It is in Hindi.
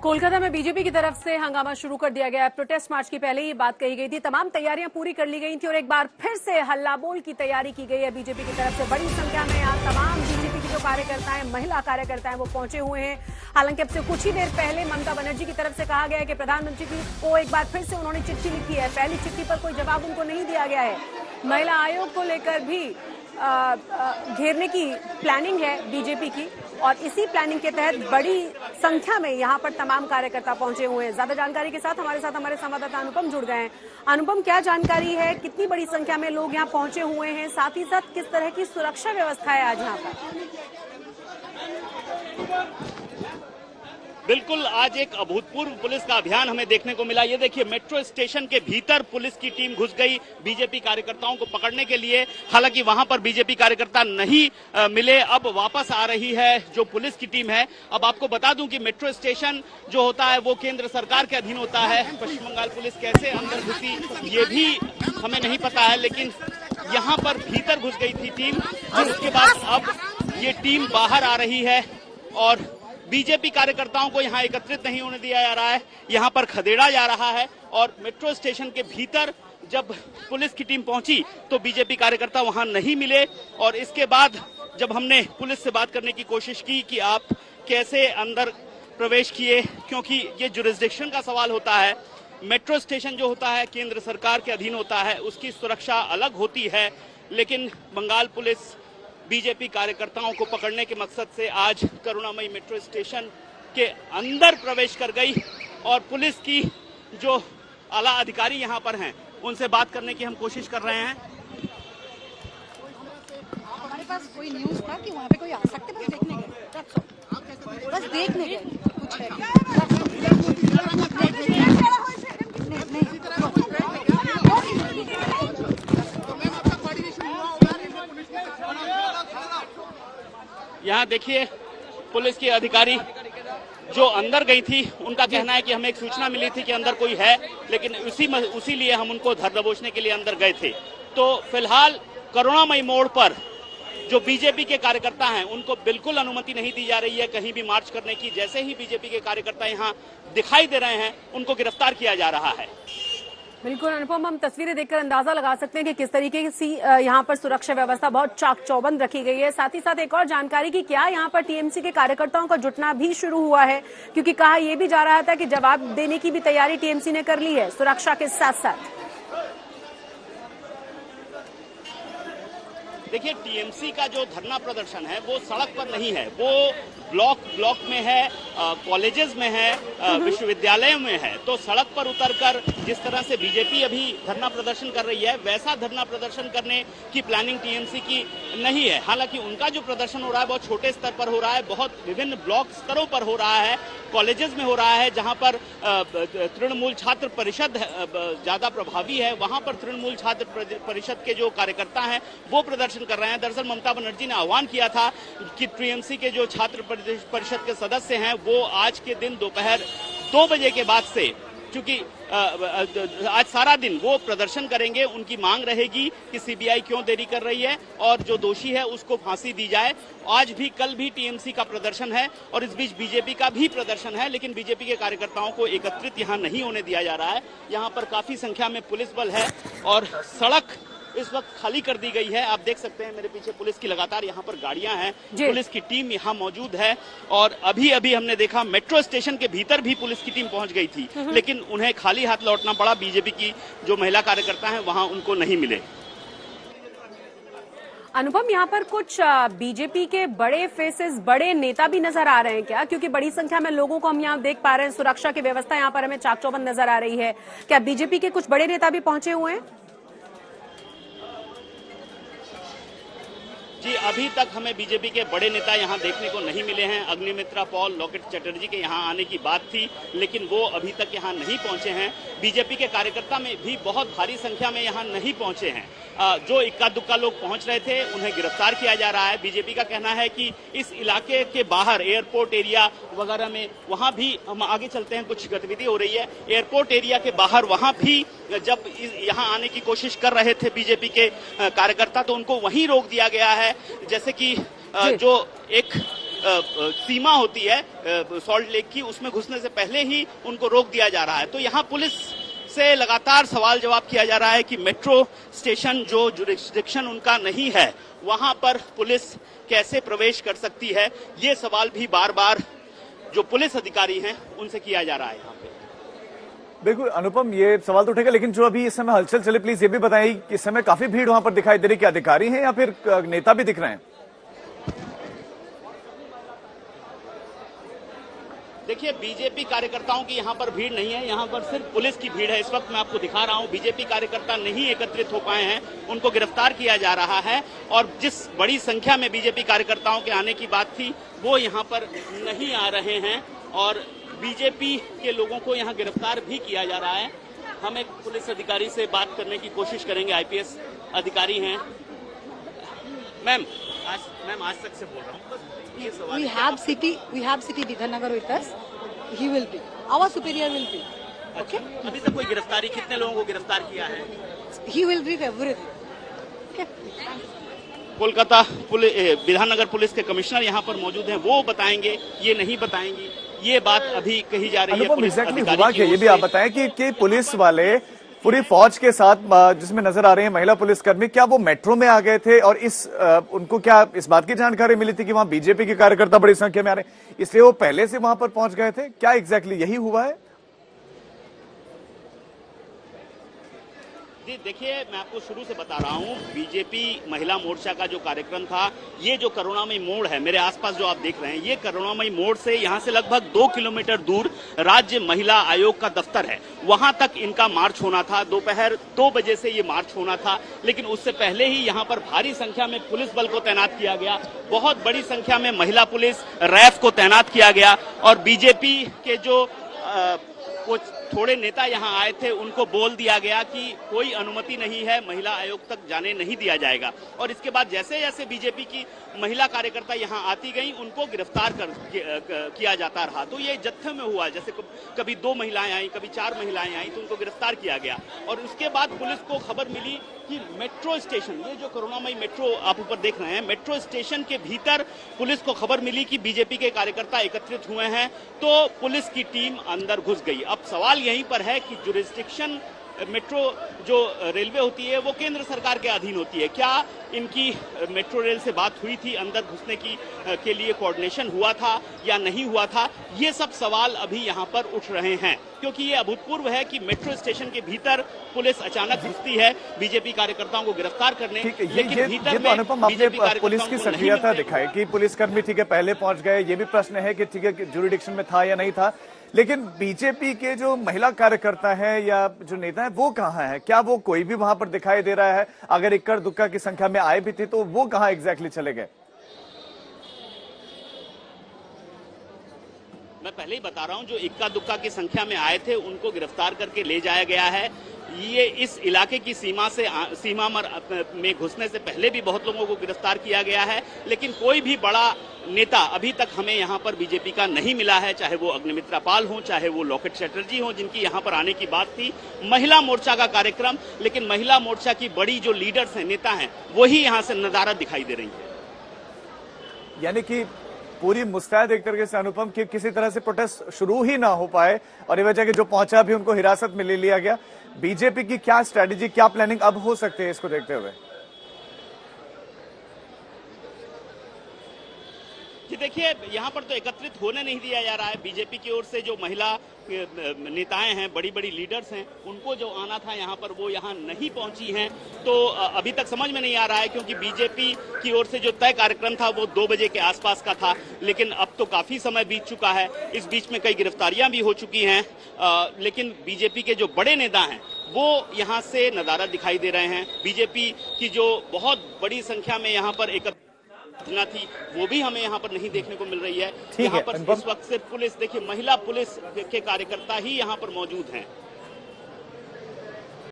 कोलकाता में बीजेपी की तरफ से हंगामा शुरू कर दिया गया है। प्रोटेस्ट मार्च की पहले ही बात कही गई थी, तमाम तैयारियां पूरी कर ली गई थी और एक बार फिर से हल्ला बोल की तैयारी की गई है बीजेपी की तरफ से। बड़ी संख्या में यहाँ तमाम बीजेपी के जो कार्यकर्ता हैं, महिला कार्यकर्ता हैं, वो पहुंचे हुए हैं। हालांकि अब से कुछ ही देर पहले ममता बनर्जी की तरफ से कहा गया है कि प्रधानमंत्री को एक बार फिर से उन्होंने चिट्ठी लिखी है। पहली चिट्ठी पर कोई जवाब उनको नहीं दिया गया है। महिला आयोग को लेकर भी घेरने की प्लानिंग है बीजेपी की और इसी प्लानिंग के तहत बड़ी संख्या में यहाँ पर तमाम कार्यकर्ता पहुंचे हुए हैं। ज्यादा जानकारी के साथ हमारे संवाददाता अनुपम जुड़ गए हैं। अनुपम, क्या जानकारी है, कितनी बड़ी संख्या में लोग यहाँ पहुंचे हुए हैं, साथ ही साथ किस तरह की सुरक्षा व्यवस्था है आज यहाँ पर? बिल्कुल, आज एक अभूतपूर्व पुलिस का अभियान हमें देखने को मिला। ये देखिए, मेट्रो स्टेशन के भीतर पुलिस की टीम घुस गई बीजेपी कार्यकर्ताओं को पकड़ने के लिए। हालांकि वहां पर बीजेपी कार्यकर्ता नहीं मिले। अब वापस आ रही है जो पुलिस की टीम है। अब आपको बता दूं कि मेट्रो स्टेशन जो होता है वो केंद्र सरकार के अधीन होता है। पश्चिम बंगाल पुलिस कैसे अंदर घुसी ये भी हमें नहीं पता है, लेकिन यहाँ पर भीतर घुस गई थी टीम और उसके बाद अब ये टीम बाहर आ रही है और बीजेपी कार्यकर्ताओं को यहाँ एकत्रित नहीं होने दिया जा रहा है, यहाँ पर खदेड़ा जा रहा है। और मेट्रो स्टेशन के भीतर जब पुलिस की टीम पहुंची तो बीजेपी कार्यकर्ता वहां नहीं मिले और इसके बाद जब हमने पुलिस से बात करने की कोशिश की कि आप कैसे अंदर प्रवेश किए, क्योंकि ये जुरिस्डिक्शन का सवाल होता है। मेट्रो स्टेशन जो होता है केंद्र सरकार के अधीन होता है, उसकी सुरक्षा अलग होती है, लेकिन बंगाल पुलिस बीजेपी कार्यकर्ताओं को पकड़ने के मकसद से आज करुणामयी मेट्रो स्टेशन के अंदर प्रवेश कर गई और पुलिस की जो आला अधिकारी यहां पर हैं उनसे बात करने की हम कोशिश कर रहे हैं। हमारे पास कोई न्यूज़ था कि वहां पे कोई आ सकते, बस देखने गए, बस देखने गए, कुछ है यहाँ देखिए, पुलिस की अधिकारी जो अंदर गई थी उनका कहना है कि हमें एक सूचना मिली थी कि अंदर कोई है, लेकिन उसी लिए हम उनको धर दबोचने के लिए अंदर गए थे। तो फिलहाल करुणामयी मोड़ पर जो बीजेपी के कार्यकर्ता हैं उनको बिल्कुल अनुमति नहीं दी जा रही है कहीं भी मार्च करने की। जैसे ही बीजेपी के कार्यकर्ता यहाँ दिखाई दे रहे हैं उनको गिरफ्तार किया जा रहा है। बिल्कुल अनुपम, हम तस्वीरें देखकर अंदाजा लगा सकते हैं कि किस तरीके से यहाँ पर सुरक्षा व्यवस्था बहुत चाक चौबंद रखी गई है। साथ ही साथ एक और जानकारी कि क्या यहाँ पर टीएमसी के कार्यकर्ताओं का जुटना भी शुरू हुआ है, क्योंकि कहा यह भी जा रहा था कि जवाब देने की भी तैयारी टीएमसी ने कर ली है सुरक्षा के साथ साथ। देखिए, टीएमसी का जो धरना प्रदर्शन है वो सड़क पर नहीं है, वो ब्लॉक में है, कॉलेजेस में है, विश्वविद्यालयों में है। तो सड़क पर उतरकर जिस तरह से बीजेपी अभी धरना प्रदर्शन कर रही है वैसा धरना प्रदर्शन करने की प्लानिंग टीएमसी की नहीं है। हालांकि उनका जो प्रदर्शन हो रहा है बहुत छोटे स्तर पर हो रहा है, बहुत विभिन्न ब्लॉक स्तरों पर हो रहा है, कॉलेजेस में हो रहा है, जहां पर तृणमूल छात्र परिषद ज्यादा प्रभावी है, वहां पर तृणमूल छात्र परिषद के जो कार्यकर्ता हैं वो प्रदर्शन कर रहे हैं। दरअसल ममता बनर्जी ने आह्वान किया था कि टीएमसी के जो छात्र परिषद के सदस्य हैं वो आज के दिन दोपहर 2 बजे के बाद से, क्योंकि आज सारा दिन वो प्रदर्शन करेंगे, उनकी मांग रहेगी कि सीबीआई क्यों देरी कर रही है और जो दोषी है उसको फांसी दी जाए। आज भी कल भी टीएमसी का प्रदर्शन है और इस बीच बीजेपी का भी प्रदर्शन है, लेकिन बीजेपी के कार्यकर्ताओं को एकत्रित यहाँ नहीं होने दिया जा रहा है। यहाँ पर काफी संख्या में पुलिस बल है और सड़क इस वक्त खाली कर दी गई है। आप देख सकते हैं मेरे पीछे पुलिस की लगातार यहाँ पर गाड़ियां हैं, पुलिस की टीम यहाँ मौजूद है और अभी हमने देखा मेट्रो स्टेशन के भीतर भी पुलिस की टीम पहुंच गई थी, लेकिन उन्हें खाली हाथ लौटना पड़ा। बीजेपी की जो महिला कार्यकर्ता हैं वहां उनको नहीं मिले। अनुपम, यहाँ पर कुछ बीजेपी के बड़े फेसेस, बड़े नेता भी नजर आ रहे हैं क्या? क्योंकि बड़ी संख्या में लोगों को हम यहाँ देख पा रहे हैं, सुरक्षा की व्यवस्था यहाँ पर हमें चाक चौबंद नजर आ रही है। क्या बीजेपी के कुछ बड़े नेता भी पहुंचे हुए हैं? जी, अभी तक हमें बीजेपी के बड़े नेता यहाँ देखने को नहीं मिले हैं। अग्निमित्रा पॉल, लॉकेट चटर्जी के यहाँ आने की बात थी, लेकिन वो अभी तक यहाँ नहीं पहुंचे हैं। बीजेपी के कार्यकर्ता में भी बहुत भारी संख्या में यहाँ नहीं पहुंचे हैं। जो इक्का दुक्का लोग पहुंच रहे थे उन्हें गिरफ्तार किया जा रहा है। बीजेपी का कहना है कि इस इलाके के बाहर एयरपोर्ट एरिया वगैरह में, वहां भी हम आगे चलते हैं, कुछ गतिविधि हो रही है एयरपोर्ट एरिया के बाहर। वहां भी जब यहाँ आने की कोशिश कर रहे थे बीजेपी के कार्यकर्ता तो उनको वहीं रोक दिया गया है। जैसे कि जो एक सीमा होती है सॉल्ट लेक की, उसमें घुसने से पहले ही उनको रोक दिया जा रहा है। तो यहाँ पुलिस से लगातार सवाल जवाब किया जा रहा है कि मेट्रो स्टेशन जो जुरिस्डिक्शन उनका नहीं है, वहां पर पुलिस कैसे प्रवेश कर सकती है। ये सवाल भी बार बार जो पुलिस अधिकारी हैं उनसे किया जा रहा है यहाँ पे। बिल्कुल अनुपम, ये सवाल तो उठेगा, लेकिन जो अभी इस समय हलचल चले, प्लीज ये भी बताइए कि इस समय काफी भीड़ वहां पर दिखाई दे रही है, क्या अधिकारी हैं या फिर नेता भी दिख रहे हैं? देखिए, बीजेपी कार्यकर्ताओं की यहाँ पर भीड़ नहीं है, यहाँ पर सिर्फ पुलिस की भीड़ है। इस वक्त मैं आपको दिखा रहा हूँ, बीजेपी कार्यकर्ता नहीं एकत्रित हो पाए हैं, उनको गिरफ्तार किया जा रहा है। और जिस बड़ी संख्या में बीजेपी कार्यकर्ताओं के आने की बात थी, वो यहाँ पर नहीं आ रहे हैं और बीजेपी के लोगों को यहाँ गिरफ्तार भी किया जा रहा है। हम एक पुलिस अधिकारी से बात करने की कोशिश करेंगे, आईपीएस अधिकारी हैं। मैम आज तक से बोल रहा हूँ, We have city Vidhannagar with us. He will be. Our superior will be. Okay? अभी तक कोई गिरफ्तारी, कितने लोगों को गिरफ्तार किया है? He will brief everything. Okay? Kolkata Bidhannagar police के कमिश्नर यहाँ पर मौजूद हैं, वो बताएंगे, ये नहीं बताएंगी। ये बात अभी कही जा रही है पुलिस अधिकारी हुआ क्या, ये भी आप बताएं कि पुलिस वाले पूरी फौज के साथ जिसमें नजर आ रहे हैं महिला पुलिसकर्मी, क्या वो मेट्रो में आ गए थे और उनको क्या इस बात की जानकारी मिली थी कि वहां बीजेपी के कार्यकर्ता बड़ी संख्या में आ रहे हैं, इसलिए वो पहले से वहां पर पहुंच गए थे? क्या एग्जैक्टली यही हुआ है? जी देखिए, मैं आपको शुरू से बता रहा हूँ, बीजेपी महिला मोर्चा का जो कार्यक्रम था, ये जो करुणामयी मोड़ है मेरे आसपास जो आप देख रहे हैं, ये करुणामयी मोड़ से यहाँ से लगभग 2 किलोमीटर दूर राज्य महिला आयोग का दफ्तर है, वहां तक इनका मार्च होना था। दोपहर 2 बजे से ये मार्च होना था, लेकिन उससे पहले ही यहाँ पर भारी संख्या में पुलिस बल को तैनात किया गया, बहुत बड़ी संख्या में महिला पुलिस रैफ को तैनात किया गया और बीजेपी के जो कुछ थोड़े नेता यहाँ आए थे, उनको बोल दिया गया कि कोई अनुमति नहीं है, महिला आयोग तक जाने नहीं दिया जाएगा। और इसके बाद जैसे जैसे बीजेपी की महिला कार्यकर्ता यहाँ आती गई, उनको गिरफ्तार किया जाता रहा। तो ये जत्थे में हुआ, जैसे कभी 2 महिलाएं आई, कभी 4 महिलाएं आई, तो उनको गिरफ्तार किया गया। और उसके बाद पुलिस को खबर मिली कि मेट्रो स्टेशन, ये जो करुणामयी मेट्रो आप ऊपर देख रहे हैं, मेट्रो स्टेशन के भीतर पुलिस को खबर मिली कि बीजेपी के कार्यकर्ता एकत्रित हुए हैं, तो पुलिस की टीम अंदर घुस गई। अब सवाल यहीं पर है कि जुरिस्डिक्शन मेट्रो जो रेलवे होती है वो केंद्र सरकार के अधीन होती है, क्या इनकी मेट्रो रेल से बात हुई थी, अंदर घुसने के लिए कोऑर्डिनेशन हुआ था या नहीं हुआ था? ये सब सवाल अभी यहाँ पर उठ रहे हैं, क्योंकि ये अभूतपूर्व है कि मेट्रो स्टेशन के भीतर पुलिस अचानक घुसती है बीजेपी कार्यकर्ताओं को गिरफ्तार करने, लेकिन भीतर में अनुपम आपने पुलिस की सक्रियता दिखाई कि पुलिसकर्मी ठीक है पहले पहुंच गए, ये भी प्रश्न है कि ठीक है जुरिडिक्शन में था या नहीं था, लेकिन बीजेपी के जो महिला कार्यकर्ता है या जो नेता है वो कहाँ है? क्या वो कोई भी वहां पर दिखाई दे रहा है? अगर इक्का दुक्का की संख्या में आए भी थे तो वो कहाँ एग्जैक्टली चले गए? मैं पहले ही बता रहा हूं, जो इक्का दुक्का की संख्या में आए थे उनको गिरफ्तार करके ले जाया गया है। ये इस इलाके की सीमा में घुसने से पहले भी बहुत लोगों को गिरफ्तार किया गया है, लेकिन कोई भी बड़ा नेता अभी तक हमें यहाँ पर बीजेपी का नहीं मिला है, चाहे वो अग्निमित्रा पाल हो, चाहे वो लॉकेट चैटर्जी हो, जिनकी यहाँ पर आने की बात थी। महिला मोर्चा का कार्यक्रम, लेकिन महिला मोर्चा की बड़ी जो लीडर्स हैं, नेता हैं, वही यहाँ से नदारद दिखाई दे रही है। यानी कि पूरी मुस्तैद एक तरीके से अनुपम कि किसी तरह से प्रोटेस्ट शुरू ही ना हो पाए और ये वजह कि जो पहुंचा भी उनको हिरासत में ले लिया गया। बीजेपी की क्या स्ट्रेटेजी, क्या प्लानिंग अब हो सकती है इसको देखते हुए? जी देखिए, यहाँ पर तो एकत्रित होने नहीं दिया जा रहा है। बीजेपी की ओर से जो महिला नेताएं हैं, बड़ी बड़ी लीडर्स हैं, उनको जो आना था यहाँ पर वो यहाँ नहीं पहुंची हैं। तो अभी तक समझ में नहीं आ रहा है, क्योंकि बीजेपी की ओर से जो तय कार्यक्रम था वो 2 बजे के आसपास का था, लेकिन अब तो काफी समय बीत चुका है। इस बीच में कई गिरफ्तारियां भी हो चुकी हैं, लेकिन बीजेपी के जो बड़े नेता हैं वो यहाँ से नदारद दिखाई दे रहे हैं। बीजेपी की जो बहुत बड़ी संख्या में यहाँ पर घटना थी वो भी हमें यहाँ पर नहीं देखने को मिल रही है। यहाँ पर इस वक्त सिर्फ पुलिस, देखिए महिला पुलिस के कार्यकर्ता ही यहाँ पर मौजूद हैं।